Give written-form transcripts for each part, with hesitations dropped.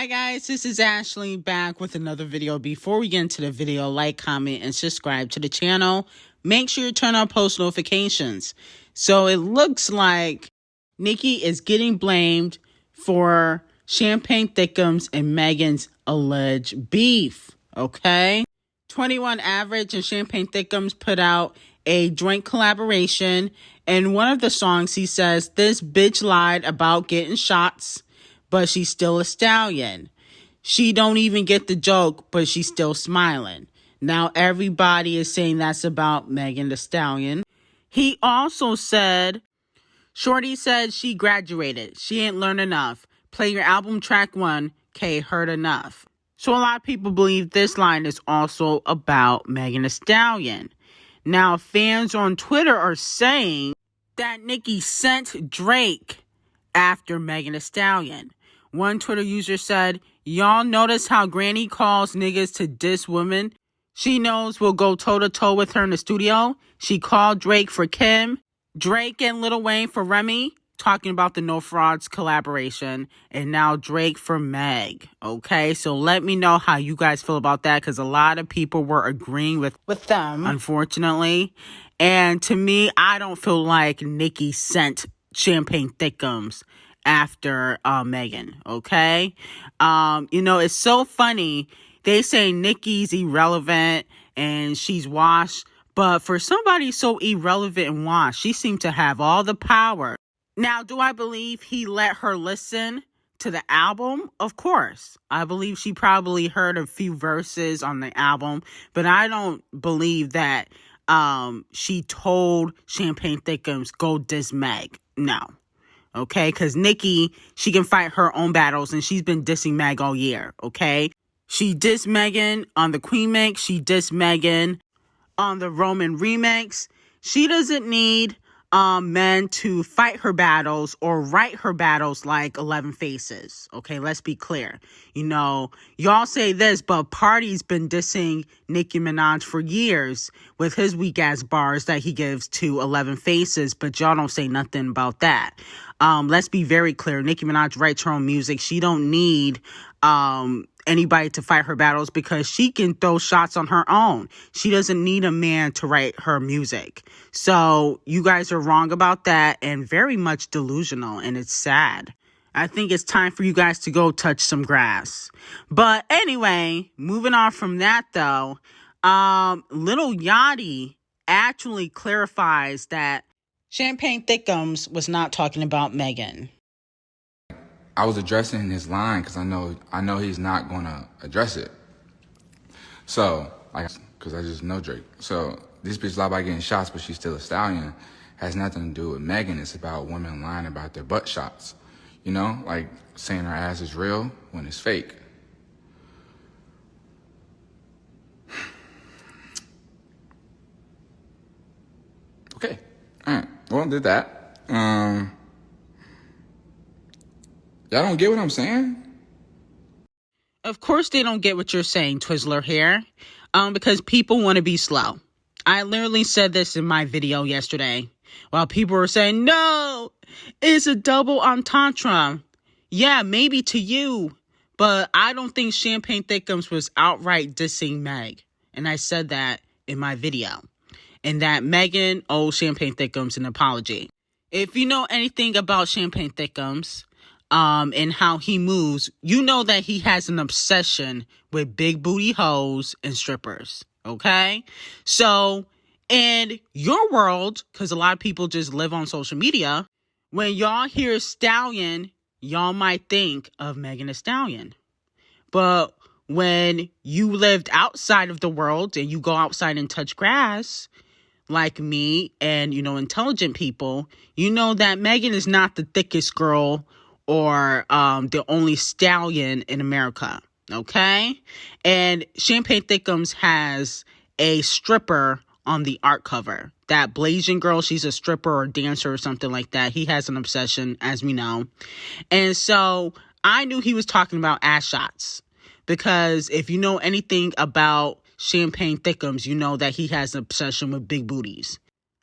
Hi guys, this is Ashley back with another video. Before we get into the video, like, comment, and subscribe to the channel. Make sure you turn on post notifications. So it looks like Nicki is getting blamed for Champagne Thickums and Megan's alleged beef, okay? 21 Average and Champagne Thickums put out a joint collaboration. In one of the songs, he says, "This bitch lied about getting shots, but she's still a stallion. She don't even get the joke, but she's still smiling." Now everybody is saying that's about Megan Thee Stallion. He also said, "Shorty said she graduated. She ain't learned enough. Play your album track 1, K heard enough." So a lot of people believe this line is also about Megan Thee Stallion. Now fans on Twitter are saying that Nicki sent Drake after Megan Thee Stallion. One Twitter user said, "Y'all notice how Granny calls niggas to diss women? She knows we'll go toe-to-toe with her in the studio. She called Drake for Kim, Drake and Lil Wayne for Remy," talking about the No Frauds collaboration, and now Drake for Meg. Okay, so let me know how you guys feel about that, because a lot of people were agreeing with them, unfortunately. And to me, I don't feel like Nicki sent Champagne Thickums after Megan, okay? It's so funny. They say Nicki's irrelevant and she's washed, but for somebody so irrelevant and washed, she seemed to have all the power. Now, do I believe he let her listen to the album? Of course. I believe she probably heard a few verses on the album, but I don't believe that she told Champagne Thickums, go diss Meg. No. Okay, because Nicki, she can fight her own battles, and she's been dissing Meg all year, okay? She dissed Megan on the Queen mix. She dissed Megan on the Roman remix. She doesn't need men to fight her battles or write her battles like 11 Faces. Okay, let's be clear. Y'all say this, but Party's been dissing NickiMinaj for years with his weak-ass bars that he gives to 11 Faces, but y'all don't say nothing about that. Let's be very clear. NickiMinaj writes her own music. She don't need anybody to fight her battles because she can throw shots on her own. She doesn't need a man to write her music. So you guys are wrong about that and very much delusional, and it's sad. I think it's time for you guys to go touch some grass. But anyway, moving on from that though, Lil Yachty actually clarifies that Champagne Thickums was not talking about Megan. I was addressing his line because I know he's not gonna address it. So, because I just know Drake. So this bitch lied about getting shots, but she's still a stallion. Has nothing to do with Megan. It's about women lying about their butt shots. Like saying her ass is real when it's fake. Okay, all right. Well, did that. Y'all don't get what I'm saying? Of course they don't get what you're saying, Twizzler here. Because people want to be slow. I literally said this in my video yesterday. While people were saying, no, it's a double entendre. Yeah, maybe to you. But I don't think Champagne Thickums was outright dissing Meg. And I said that in my video. And that Megan owes Champagne Thickums an apology. If you know anything about Champagne Thickums, and how he moves, you know that he has an obsession with big booty hoes and strippers, okay? So, in your world, because a lot of people just live on social media, when y'all hear stallion, y'all might think of Megan Thee Stallion. But when you lived outside of the world and you go outside and touch grass, like me and, intelligent people, you know that Megan is not the thickest girl or the only stallion in America, okay? And Champagne Thickums has a stripper on the art cover. That Blasian girl, she's a stripper or dancer or something like that. He has an obsession, as we know. And so I knew he was talking about ass shots. Because if you know anything about Champagne Thickums, you know that he has an obsession with big booties.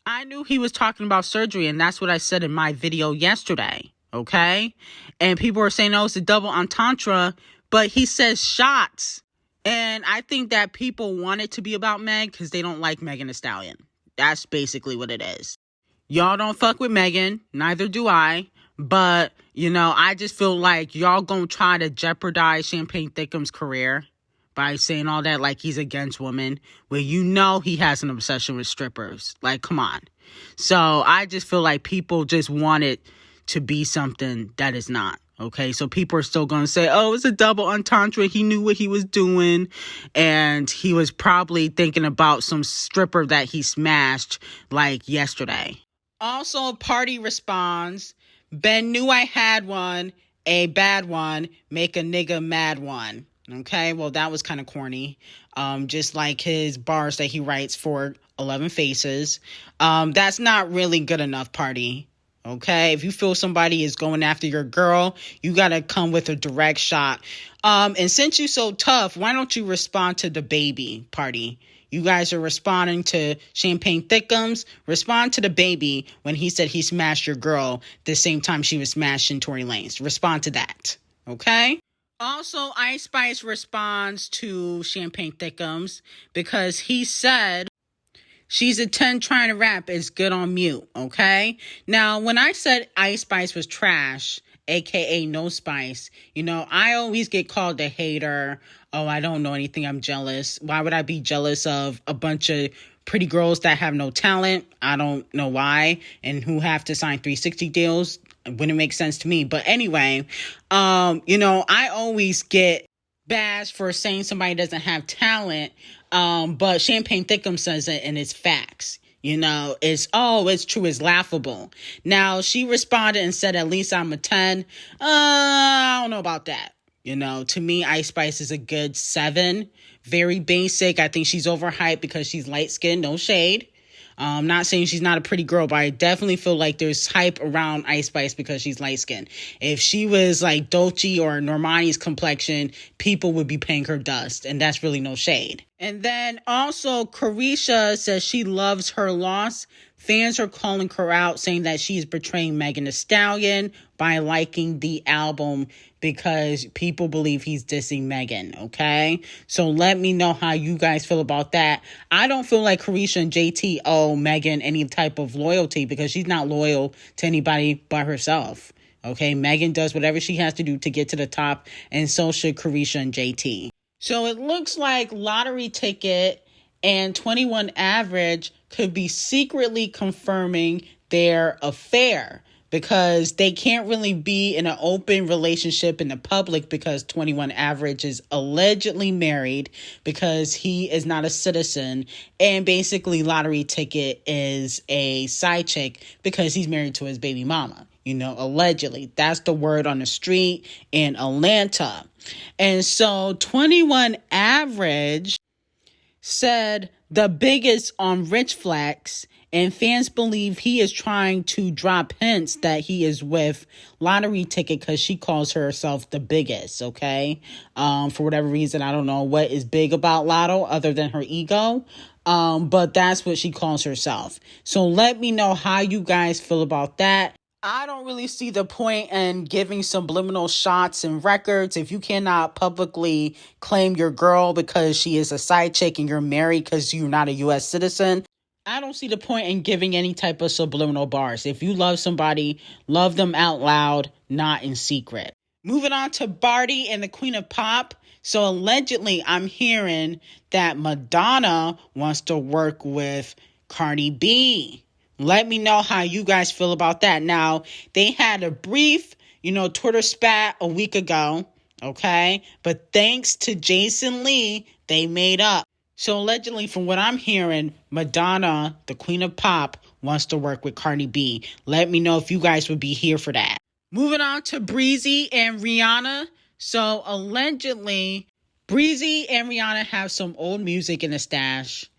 I knew he was talking about surgery, and that's what I said in my video yesterday. Okay? And people are saying, oh, it's a double entendre, but he says shots. And I think that people want it to be about Meg because they don't like Megan Thee Stallion. That's basically what it is. Y'all don't fuck with Megan, neither do I. But, I just feel like y'all gonna try to jeopardize Champagne Thickum's career by saying all that like he's against women, where he has an obsession with strippers. Like, come on. So I just feel like people just want it to be something that is not. Okay, so people are still going to say, oh, it's a double entendre. He knew what he was doing. And he was probably thinking about some stripper that he smashed like yesterday. Also, Party responds, Ben knew I had one, a bad one, make a nigga mad one. Okay, well, that was kind of corny. Just like his bars that he writes for 11 Faces. That's not really good enough, Party. Okay, if you feel somebody is going after your girl, you got to come with a direct shot. And since you're so tough, why don't you respond to the baby, Party? You guys are responding to Champagne Thickums. Respond to the baby when he said he smashed your girl the same time she was smashing Tory Lanez. Respond to that, okay? Also, Ice Spice responds to Champagne Thickums because he said, she's a 10 trying to rap is good on mute, okay? Now, when I said Ice Spice was trash, a.k.a. No Spice, I always get called a hater. Oh, I don't know anything. I'm jealous. Why would I be jealous of a bunch of pretty girls that have no talent? I don't know why. And who have to sign 360 deals? It wouldn't make sense to me. But anyway, I always get bashed for saying somebody doesn't have talent. But Champagne Thickums says it and it's facts. It's true, it's laughable. Now, she responded and said, at least I'm a 10. I don't know about that. To me, Ice Spice is a good 7. Very basic. I think she's overhyped because she's light-skinned, no shade. I'm not saying she's not a pretty girl, but I definitely feel like there's hype around Ice Spice because she's light-skinned. If she was like Dolce or Normani's complexion, people would be paying her dust, and that's really no shade. And then also, CARESHA says she loves her loss. Fans are calling her out, saying that she's betraying Megan Thee Stallion by liking the album because people believe he's dissing Megan, okay? So let me know how you guys feel about that. I don't feel like CARESHA and JT owe Megan any type of loyalty because she's not loyal to anybody but herself, okay? Megan does whatever she has to do to get to the top, and so should CARESHA and JT. So it looks like Lottery Ticket and 21 Average could be secretly confirming their affair because they can't really be in an open relationship in the public because 21 Average is allegedly married because he is not a citizen. And basically Lottery Ticket is a side chick because he's married to his baby mama. Allegedly. That's the word on the street in Atlanta. And so 21 Average said the biggest on Rich Flex, and fans believe he is trying to drop hints that he is with Lottery Ticket because she calls herself the biggest, okay? For whatever reason, I don't know what is big about Lotto other than her ego, but that's what she calls herself. So let me know how you guys feel about that. I don't really see the point in giving subliminal shots and records if you cannot publicly claim your girl because she is a side chick and you're married because you're not a U.S. citizen. I don't see the point in giving any type of subliminal bars. If you love somebody, love them out loud, not in secret. Moving on to Barty and the Queen of Pop. So allegedly, I'm hearing that Madonna wants to work with Cardi B. Let me know how you guys feel about that. Now, they had a brief, Twitter spat a week ago, okay? But thanks to Jason Lee, they made up. So allegedly, from what I'm hearing, Madonna, the Queen of Pop, wants to work with Cardi B. Let me know if you guys would be here for that. Moving on to Breezy and Rihanna. So allegedly, Breezy and Rihanna have some old music in the stash.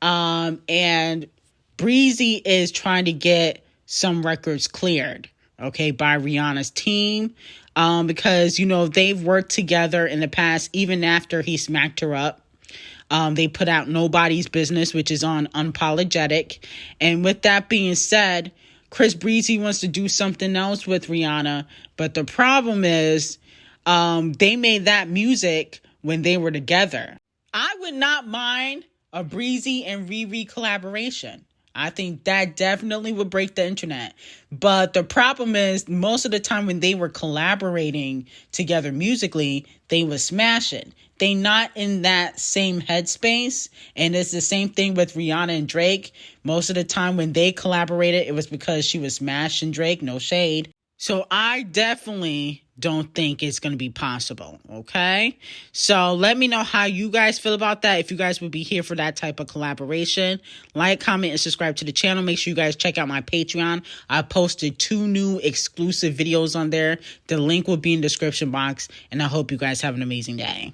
And Breezy is trying to get some records cleared, okay, by Rihanna's team. Because, they've worked together in the past, even after he smacked her up. They put out Nobody's Business, which is on Unapologetic. And with that being said, Chris Breezy wants to do something else with Rihanna. But the problem is, they made that music when they were together. I would not mind a Breezy and Riri collaboration. I think that definitely would break the internet. But the problem is, most of the time when they were collaborating together musically, they were smashing. They not in that same headspace. And it's the same thing with Rihanna and Drake. Most of the time when they collaborated, it was because she was smashing Drake. No shade. So I definitely don't think it's going to be possible, okay? So let me know how you guys feel about that, if you guys would be here for that type of collaboration. Like, comment, and subscribe to the channel. Make sure you guys check out my Patreon. I posted 2 new exclusive videos on there. The link will be in the description box, and I hope you guys have an amazing day.